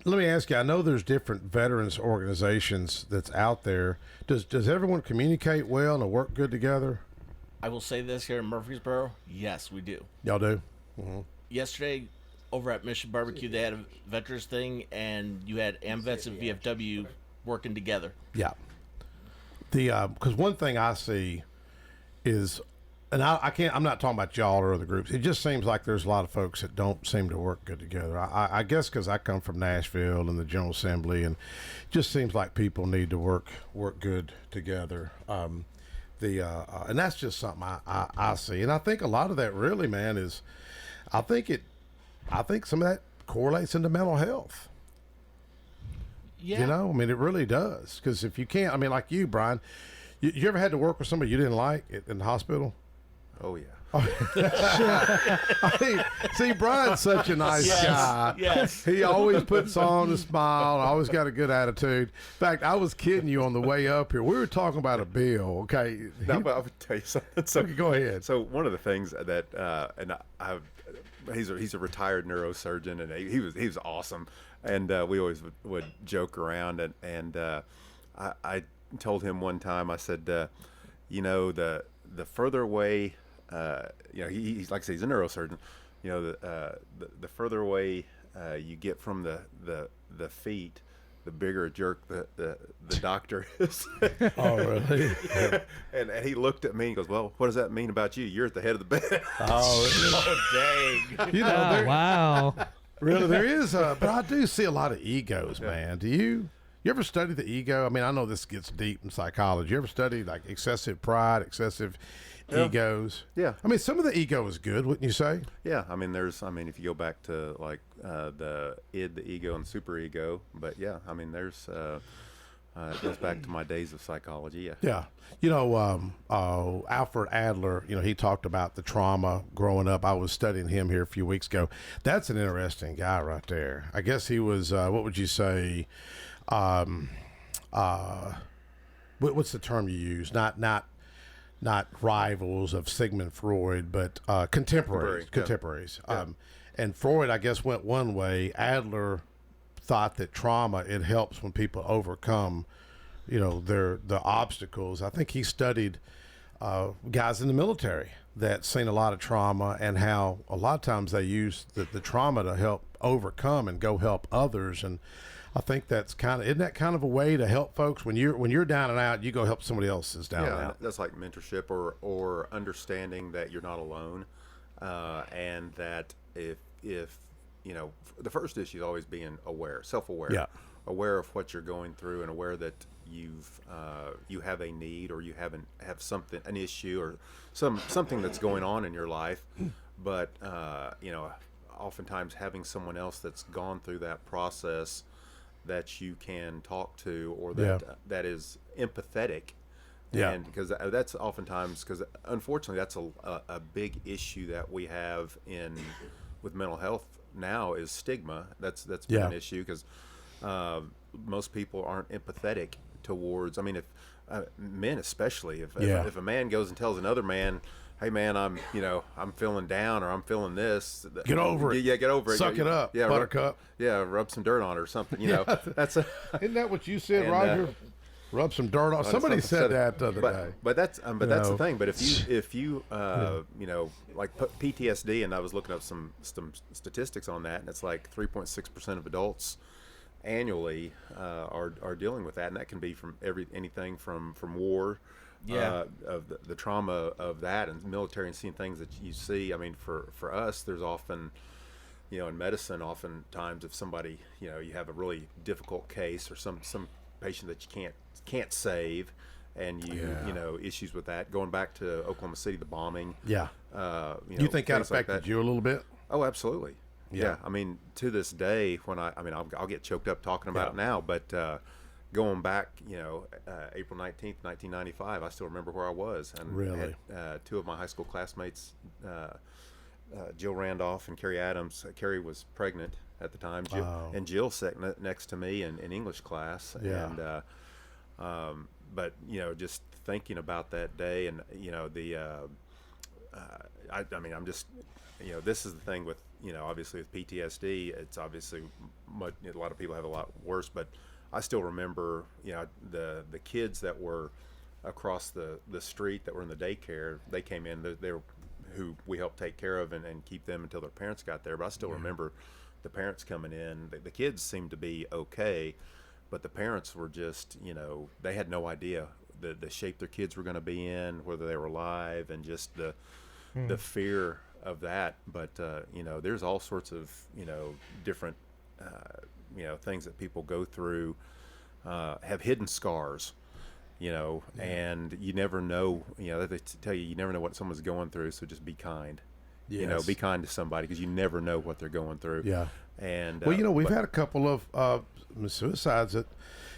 Let me ask you. I know there's different veterans organizations that's out there. Does everyone communicate well and work good together? I will say this here in Murfreesboro. Yes, we do. Y'all do. Mm-hmm. Yesterday, over at Mission Barbecue, they had a veterans thing, and you had AMVETS and VFW working together. Yeah. Because one thing I see is, and I'm not talking about y'all or other groups. It just seems like there's a lot of folks that don't seem to work good together. I guess because I come from Nashville and the General Assembly, and it just seems like people need to work good together. And that's just something I see. And I think a lot of that really, man, is, I think some of that correlates into mental health. Yeah. You know, I mean, it really does. Because if you can't, I mean, like you, Brian, you ever had to work with somebody you didn't like in the hospital? Oh, yeah. I mean, see, Brian's such a nice guy. Yes. He always puts on a smile, always got a good attitude. In fact, I was kidding you on the way up here. We were talking about a bill, okay? No, but I would tell you something. So, okay, go ahead. So one of the things that, he's a retired neurosurgeon, and he was awesome, and we always would joke around, and I told him one time, I said, the further away, he's like I say, he's a neurosurgeon, the further away you get from the feet, the bigger a jerk the doctor is. Oh, really? and he looked at me and goes, well, what does that mean about you? You're at the head of the bed. Oh, really? Dang. You know, Wow. really, there is, but I do see a lot of egos, man. Do you? You ever study the ego? I mean, I know this gets deep in psychology. You ever study like excessive pride, excessive egos? Yeah. I mean, some of the ego is good, wouldn't you say? Yeah. I mean, if you go back to like the id, the ego, and super ego, but yeah, I mean, there's it goes back to my days of psychology. Yeah. Yeah. You know, Alfred Adler, he talked about the trauma growing up. I was studying him here a few weeks ago. That's an interesting guy right there. I guess he was, what would you say? What's the term you use? Not rivals of Sigmund Freud, but contemporaries. Yeah. And Freud, I guess, went one way. Adler thought that trauma, it helps when people overcome, the obstacles. I think he studied guys in the military that seen a lot of trauma, and how a lot of times they use the trauma to help overcome and go help others. And I think isn't that kind of a way to help folks when you're down and out, you go help somebody else is down and out. That's like mentorship or understanding that you're not alone, and that if the first issue is always being aware, self-aware, aware of what you're going through, and aware that you have a need, or you have an issue, or something that's going on in your life, but oftentimes having someone else that's gone through that process that you can talk to, or that is empathetic. And because that's oftentimes, because unfortunately that's a big issue that we have with mental health now, is stigma. That's been an issue, because most people aren't empathetic towards, I mean, if men especially, if a man goes and tells another man, hey man, I'm feeling down, or I'm feeling this. Get over it. Yeah, get over it. Suck it up, buttercup. Rub some dirt on it or something. Isn't that what you said, Roger? Rub some dirt on. Somebody said that the other day. But that's the thing. But if you like PTSD, and I was looking up some statistics on that, and it's like 3.6% of adults annually are dealing with that, and that can be from anything from war. Of the trauma of that, and military, and seeing things that you see. I mean, for us, there's often, in medicine, oftentimes if somebody, you have a really difficult case, or some patient that you can't save, and issues with that. Going back to Oklahoma City, the bombing. Yeah. You think that affected you a little bit? Oh, absolutely. Yeah. I mean, to this day, when I'll get choked up talking about it now, but going back, April 19th, 1995, I still remember where I was. And really? Had, two of my high school classmates, Jill Randolph and Carrie Adams. Carrie was pregnant at the time, and Jill sat next to me in English class. Yeah. And, but, just thinking about that day, and, I'm just, this is the thing with, obviously with PTSD, it's obviously a lot of people have a lot worse, but I still remember, the kids that were across the street that were in the daycare. They came in, they were who we helped take care of and keep them until their parents got there. But I still remember the parents coming in. The kids seemed to be okay, but the parents were just, they had no idea the shape their kids were going to be in, whether they were alive, and just the fear of that. But there's all sorts of different things that people go through, have hidden scars, and you never know. They tell you never know what someone's going through, so just be kind. Yes. Be kind to somebody, because you never know what they're going through. Yeah. And we've had a couple of suicides that,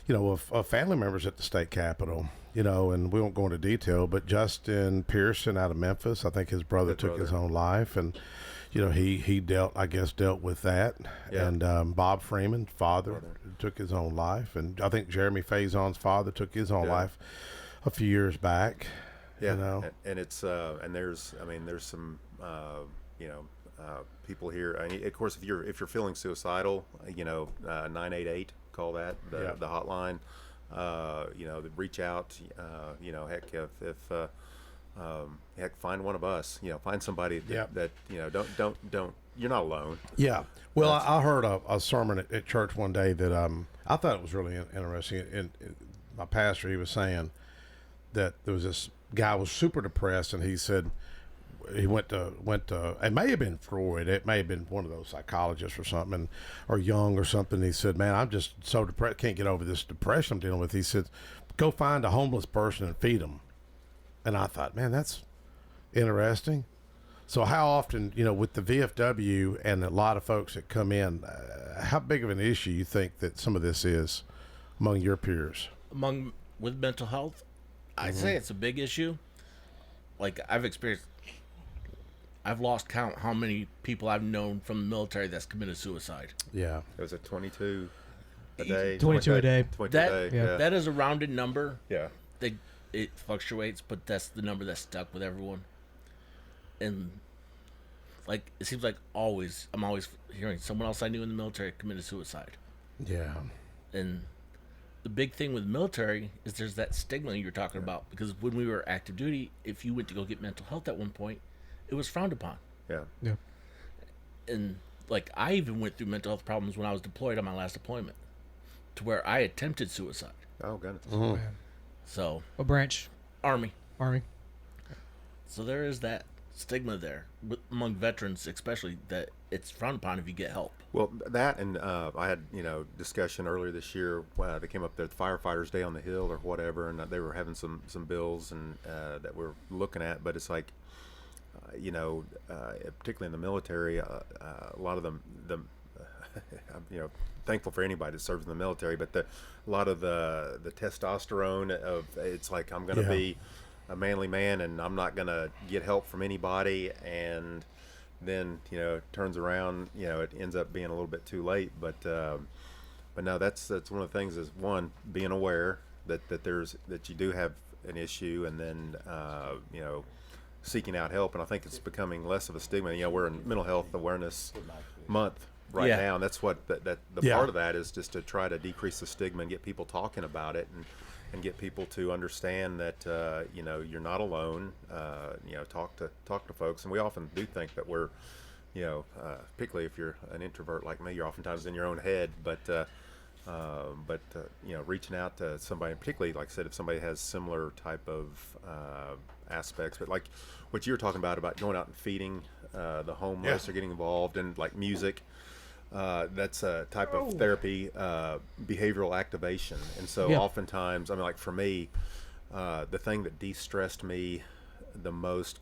of family members at the state capitol. And we won't go into detail, but Justin Pearson out of Memphis, I think his brother took his own life, and he dealt with that. Yeah. And Bob Freeman, father, took his own life, and I think Jeremy Faison's father took his own life a few years back. Yeah, and it's and there's some people here. Of course, if you're feeling suicidal, 988, call that the hotline. Reach out. Heck, find one of us. Find somebody that don't. You're not alone. Yeah. Well, I heard a sermon at church one day that I thought it was really interesting. And my pastor, he was saying that there was this guy was super depressed, and he said he went to it may have been Freud, it may have been one of those psychologists or something, or Jung or something. He said, man, I'm just so depressed, can't get over this depression I'm dealing with. He said, go find a homeless person and feed them. And I thought, man, that's interesting. So how often, with the VFW and a lot of folks that come in, how big of an issue you think that some of this is among your peers? With mental health, I'd say it's a big issue. Like, I've lost count how many people I've known from the military that's committed suicide. Yeah. It was 22 a day. 22 a day. 22 a day. Yeah. That is a rounded number. Yeah. It fluctuates, but that's the number that's stuck with everyone. And like, it seems like I'm always hearing someone else I knew in the military committed suicide. Yeah. And the big thing with military is there's that stigma you're talking about, because when we were active duty, if you went to go get mental health at one point, it was frowned upon. Yeah. Yeah. And like, I even went through mental health problems when I was deployed on my last deployment, to where I attempted suicide. Oh, goodness. Oh, So. What branch? Army. So there is that stigma there among veterans, especially, that it's frowned upon if you get help. Well, that, and I had discussion earlier this year. They came up there at Firefighters Day on the Hill or whatever, and they were having some bills and that we're looking at. But it's like, particularly in the military, a lot of them thankful for anybody that serves in the military, but a lot of the testosterone of, it's like, I'm going to be a manly man and I'm not going to get help from anybody, and then it turns around, it ends up being a little bit too late. But no, that's one of the things, is one, being aware that you do have an issue, and then seeking out help. And I think it's becoming less of a stigma. We're in Mental Health Awareness Month right now, and that's what the part of that is, just to try to decrease the stigma and get people talking about it, and get people to understand that you're not alone. Talk to folks. And we often do think that we're particularly if you're an introvert like me, you're oftentimes in your own head, but reaching out to somebody, particularly, like I said, if somebody has similar type of aspects, but like what you were talking about going out and feeding the homeless, or getting involved in like music. That's a type of therapy, behavioral activation. And so oftentimes, like for me, the thing that de-stressed me the most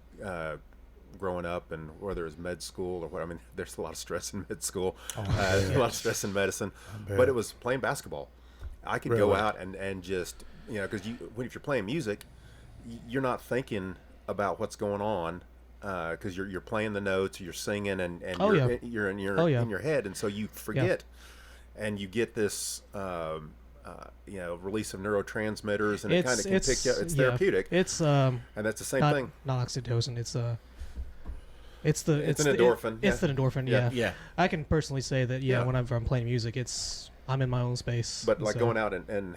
growing up, and whether it was med school or what, there's a lot of stress in med school, a lot of stress in medicine, but it was playing basketball. I could go out and just, because if you're playing music, you're not thinking about what's going on, because you're playing the notes, you're singing, and you're in your head, and so you forget, and you get this release of neurotransmitters, and it kind of can pick you up. It's therapeutic. It's and that's the same thing. Not oxytocin. It's It's an endorphin. It's the endorphin. Yeah. Yeah. I can personally say that. Yeah. Whenever I'm playing music, I'm in my own space. But like going out and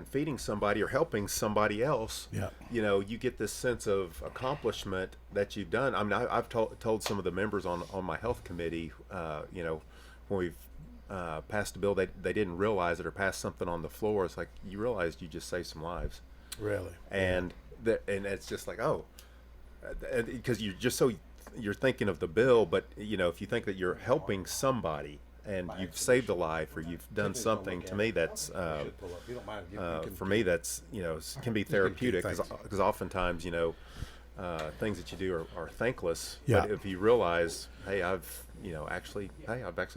feeding somebody or helping somebody else, you get this sense of accomplishment that you've done. I mean, I've told some of the members on my health committee, when we've passed a bill, they didn't realize it or passed something on the floor. It's like, you realized you just saved some lives. Really? And it's just like, because you're thinking of the bill, but if you think that you're helping somebody and you've saved a life or you've done something, to me that's for me that's can be therapeutic, because oftentimes things that you do are thankless, but if you realize, hey, I've actually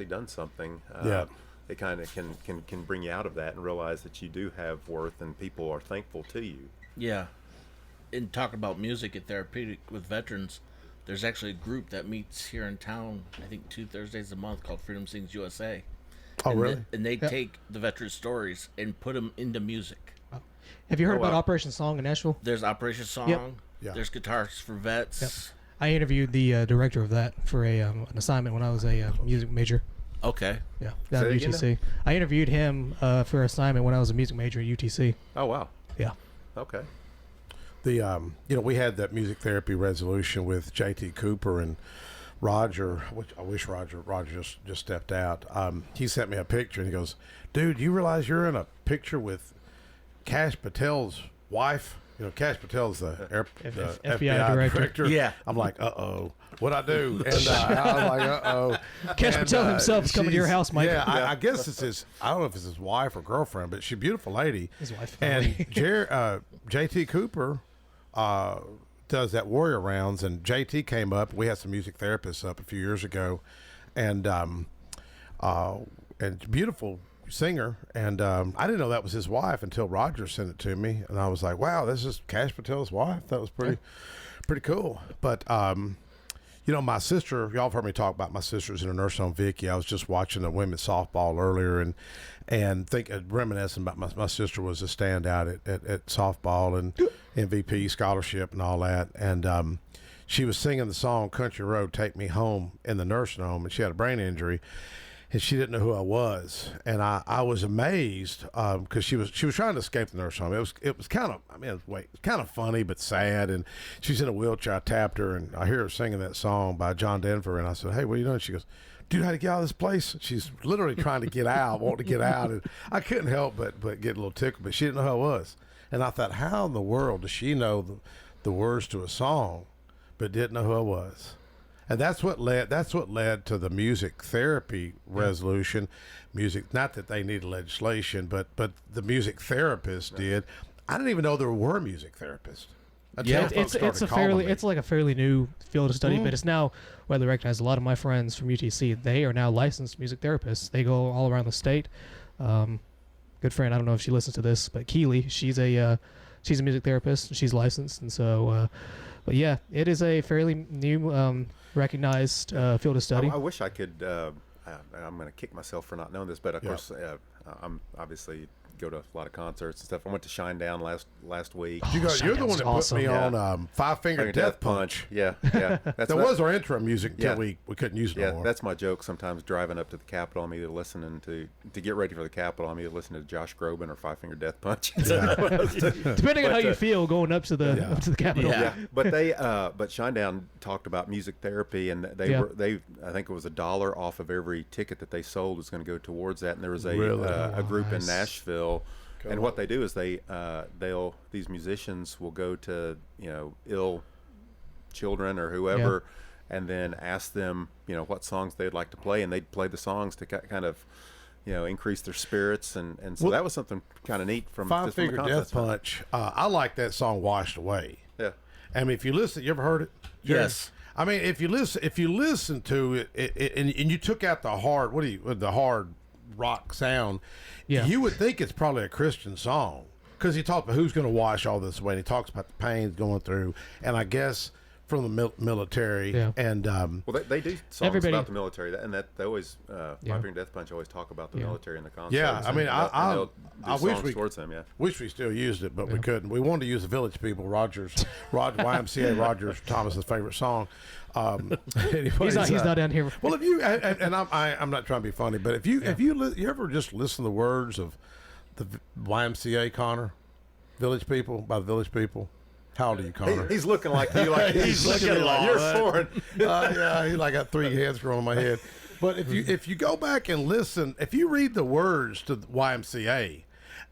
done something, it kind of can bring you out of that and realize that you do have worth and people are thankful to you. Yeah. And talking about music and therapeutic with veterans, there's actually a group that meets here in town, I think 2 Thursdays a month, called Freedom Sings USA. Oh, really? And they take the veteran stories and put them into music. Have you heard about Operation Song in Nashville? There's Operation Song. Yep. Yeah. There's Guitars for Vets. Yep. I interviewed the director of that for an assignment when I was a music major. Okay. Yeah, down at UTC. I interviewed him for an assignment when I was a music major at UTC. Oh, wow. Yeah. Okay. The we had that music therapy resolution with J.T. Cooper and Roger, which I wish Roger just stepped out. He sent me a picture and he goes, "Dude, you realize you're in a picture with Kash Patel's wife?" Kash Patel's the FBI director. Yeah. I'm like, uh-oh, what'd I do? And I was like, uh-oh. Kash Patel himself is coming to your house, Mike. Yeah, I guess it's I don't know if it's his wife or girlfriend, but she's a beautiful lady. His wife. And J.T. Cooper does that Warrior Rounds, and JT came up. We had some music therapists up a few years ago, and beautiful singer, and I didn't know that was his wife until Roger sent it to me, and I was like, wow, this is Kash Patel's wife. That was pretty cool. But my sister, y'all have heard me talk about my sister's in a nursing home, Vicky. I was just watching the women's softball earlier and reminiscing about my sister was a standout at softball and MVP scholarship and all that. And she was singing the song Country Road, Take Me Home in the nursing home, and she had a brain injury. And she didn't know who I was, and I was amazed because she was trying to escape the nursing home. It was kind of it was kind of funny but sad, and she's in a wheelchair. I tapped her, and I hear her singing that song by John Denver, and I said, "Hey, what are you doing?" She goes, "Dude, how to get out of this place?" She's literally trying to get out, wanting to get out, and I couldn't help but get a little tickled. But she didn't know who I was, and I thought, how in the world does she know the words to a song, but didn't know who I was? And that's what led to the music therapy resolution. Music, not that they needed legislation, but the music therapists did. I didn't even know there were music therapists. It's like a fairly new field of study, but it's now widely recognized. A lot of my friends from UTC, they are now licensed music therapists. They go all around the state. Good friend, I don't know if she listens to this, but Keely, she's a music therapist. She's licensed, and so. But yeah, it is a fairly new, recognized field of study. I wish I could. I'm going to kick myself for not knowing this, but of course, I'm obviously go to a lot of concerts and stuff. I went to Shinedown last week. You're the one that put me on Five Finger Death Punch. Yeah. That was our intro music until we couldn't use it anymore. That's my joke. Sometimes driving up to the Capitol, I'm either listening to get ready for the Capitol, I'm either listening to Josh Groban or Five Finger Death Punch. Depending on how you feel going up to the Capitol. Yeah. But but Shinedown talked about music therapy, and they I think it was $1 off of every ticket that they sold was going to go towards that. And there was a group in Nashville. And what they do is these musicians will go to ill children or whoever, and then ask them what songs they'd like to play, and they'd play the songs to kind of increase their spirits, and so that was something kind of neat from Five Finger Death Punch. I like that song "Washed Away." Yeah, I mean, if you listen, you ever heard it? Jerry? Yes. I mean, if you listen to it, and you took out the hard rock sound, you would think it's probably a Christian song, because he talks about who's going to wash all this away, and he talks about the pains going through, and I guess from the military. Yeah. And well, they do songs about the military, and that they always Viper and Death Punch always talk about the military in the concerts. Yeah, I mean, I wish we towards them. Yeah, wish we still used it, but we couldn't. We wanted to use the Village People, YMCA, Rogers Thomas's favorite song. Anyways, he's not down here. Well, if you and I'm not trying to be funny, but if you ever just listen to the words of the YMCA, Connor, Village People by the Village People. How old are you, Connor? He's looking like you. Like he's looking like you're foreign. Yeah, he like got 3 heads growing on my head. But if you go back and listen, if you read the words to the YMCA,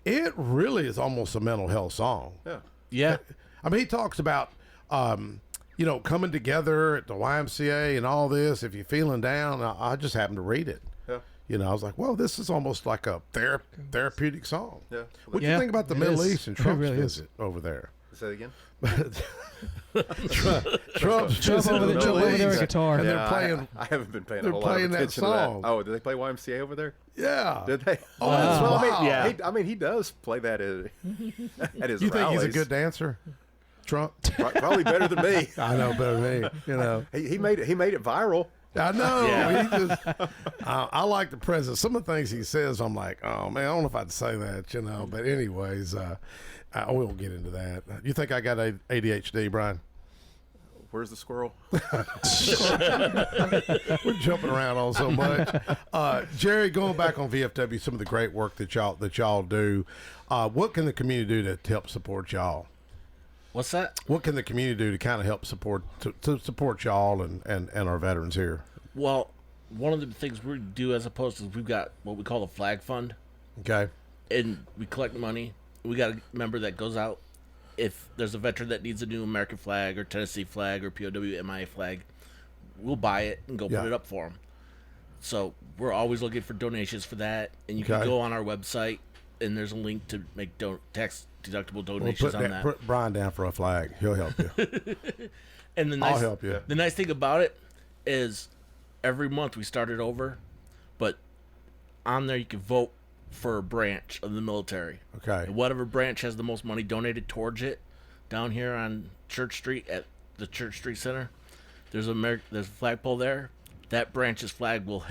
it really is almost a mental health song. Yeah. I mean, he talks about coming together at the YMCA and all this. If you're feeling down, I just happened to read it. Yeah. I was like, well, this is almost like a therapeutic song. Yeah. What do you think about the Middle East and Trump's really visit over there? Say it again. Trump's over there with guitar. And they're playing. I haven't been paying a they're whole lot of playing that attention to song. that. Oh, did they play YMCA over there? Yeah. Did they? Oh, well, wow. I mean, he does play that at his You think rallies. he's a good dancer, Trump? Probably better than me. I know, better than me. He made it viral. I know. Yeah. He just, I like the president. Some of the things he says, I'm like, oh man, I don't know if I'd say that, But anyways, I won't get into that. You think I got ADHD, Brian? Where's the squirrel? We're jumping around on so much. Jerry, going back on VFW, some of the great work that y'all do. What can the community do to help support y'all? What's that? What can the community do to kind of help support support y'all and our veterans here? Well, one of the things we do as opposed to we've got what we call the flag fund. Okay. And we collect money. We got a member that goes out. If there's a veteran that needs a new American flag or Tennessee flag or POW MIA flag, we'll buy it and go put it up for them. So we're always looking for donations for that. And you can go on our website, and there's a link to make tax-deductible donations on that. Put Brian down for a flag. He'll help you. And I'll help you. The nice thing about it is every month we start it over, but on there you can vote for a branch of the military. Okay. And whatever branch has the most money donated towards it, down here on Church Street at the Church Street Center, there's a flagpole there. That branch's flag will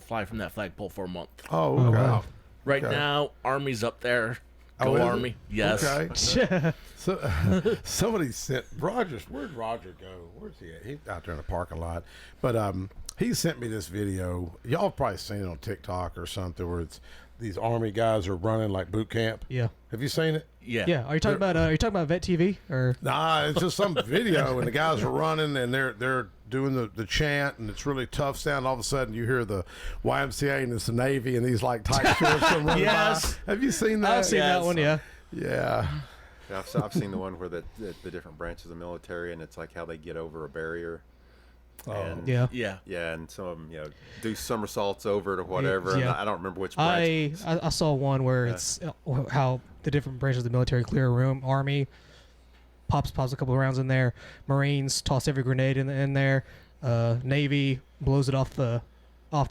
fly from that flagpole for a month. Oh, okay. Wow. Right now, Army's up there. Go is Army. it? Yes. Okay. So somebody sent Rogers. Where'd Roger go? Where's he at? He's out there in the parking lot. But he sent me this video. Y'all have probably seen it on TikTok or something where it's these Army guys are running like boot camp. Yeah. Have you seen it? Yeah. Yeah. Are you talking about Vet TV or? Nah, it's just some video and the guys are running and they're doing the chant and it's really tough sound. All of a sudden you hear the YMCA and it's the Navy and these like tight shorts come running by. Have you seen that? I've seen that one. Yeah. Yeah. I've seen the one where the different branches of the military and it's like how they get over a barrier. And yeah, and some of them, do somersaults over it or whatever. And I don't remember which branch. I saw one where it's how the different branches of the military clear a room. Army pops a couple of rounds in there. Marines toss every grenade in there. Navy blows it off the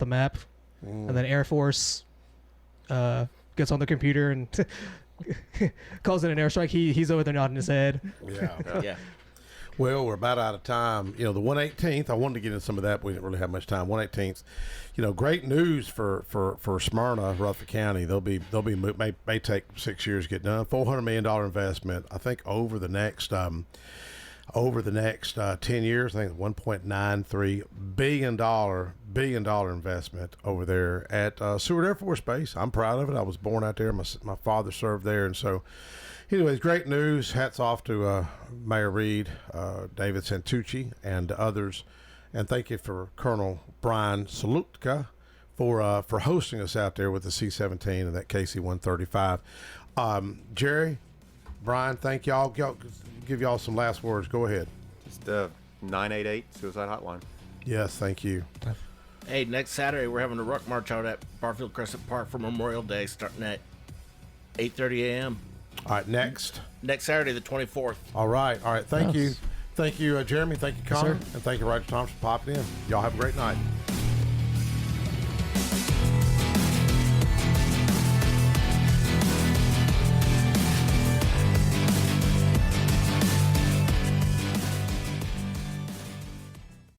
map, and then Air Force gets on the computer and calls it an airstrike. He's over there nodding his head. Yeah. Well, we're about out of time. The 118th, I wanted to get into some of that, but we didn't really have much time. 118th, great news for Smyrna, Rutherford County. May take 6 years to get done. $400 million investment. I think over the next 10 years, I think $1.93 billion investment over there at Seward Air Force Base. I'm proud of it. I was born out there. My father served there, and so. Anyways, great news. Hats off to Mayor Reed, David Santucci, and others. And thank you for Colonel Brian Salutka for hosting us out there with the C-17 and that KC-135. Jerry, Brian, thank y'all. Give y'all some last words. Go ahead. Just 988 Suicide Hotline. Yes, thank you. Hey, next Saturday we're having a ruck march out at Barfield Crescent Park for Memorial Day starting at 8:30 a.m. All right, next Saturday, the 24th. All right. Thank you. Thank you, Jeremy. Thank you, Connor. Yes, and thank you, Roger Thompson, for popping in. Y'all have a great night.